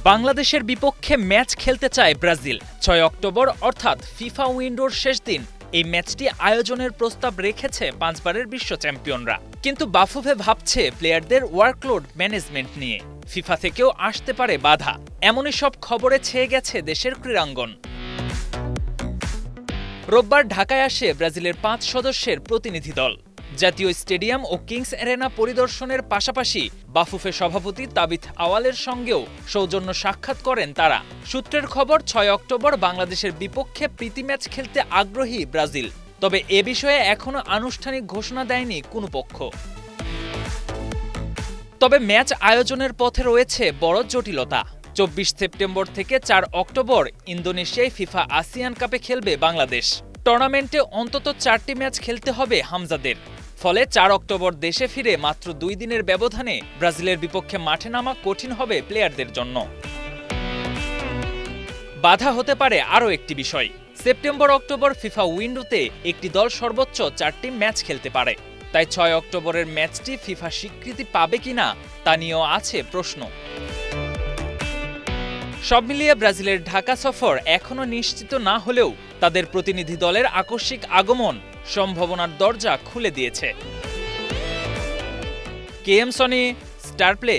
বাংলাদেশের বিপক্ষে ম্যাচ খেলতে চায় ব্রাজিল। ৬ অক্টোবর অর্থাৎ ফিফা উইন্ডোর শেষ দিন এই ম্যাচটি আয়োজনের প্রস্তাব রেখেছে ৫ বারের বিশ্ব চ্যাম্পিয়নরা। কিন্তু বাফুফে ভাবছে প্লেয়ারদের ওয়ার্কলোড ম্যানেজমেন্ট নিয়ে। ফিফা থেকেও আসতে পারে বাধা, এমনই সব খবরে ছেয়ে গেছে দেশের ক্রীড়াঙ্গন। রোববার ঢাকায় আসে ব্রাজিলের ৫ সদস্যের প্রতিনিধি দল। জাতীয় স্টেডিয়াম ও কিংস অ্যারেনা পরিদর্শনের পাশাপাশি বাফুফে সভাপতি তাবিথ আওয়ালের সঙ্গেও সৌজন্য সাক্ষাৎ করেন তারা। সূত্রের খবর, ৬ অক্টোবর বাংলাদেশের বিপক্ষে প্রীতি ম্যাচ খেলতে আগ্রহী ব্রাজিল, তবে এ বিষয়ে এখনো আনুষ্ঠানিক ঘোষণা দেয়নি কোনো পক্ষ। তবে ম্যাচ আয়োজনের পথে রয়েছে বড় জটিলতা। ২৪ সেপ্টেম্বর থেকে ৪ অক্টোবর ইন্দোনেশিয়ায় ফিফা আসিয়ান কাপে খেলবে বাংলাদেশ। টুর্নামেন্টে অন্তত ৪টি ম্যাচ খেলতে হবে হামজাদের। ফলে ৪ অক্টোবর দেশে ফিরে মাত্র ২ দিনের ব্যবধানে ব্রাজিলের বিপক্ষে মাঠে নামা কঠিন হবে প্লেয়ারদের জন্য। বাধা হতে পারে আরও একটি বিষয়। সেপ্টেম্বর অক্টোবর ফিফা উইন্ডোতে একটি দল সর্বোচ্চ ৪টি ম্যাচ খেলতে পারে। তাই ৬ অক্টোবরের ম্যাচটি ফিফা স্বীকৃতি পাবে কিনা তা নিয়েও আছে প্রশ্ন। সব মিলিয়ে ব্রাজিলের ঢাকা সফর এখনো নিশ্চিত না হলেও তাদের প্রতিনিধি দলের আকস্মিক আগমন সম্ভাবনার দরজা খুলে দিয়েছে। K M Sony, Star play.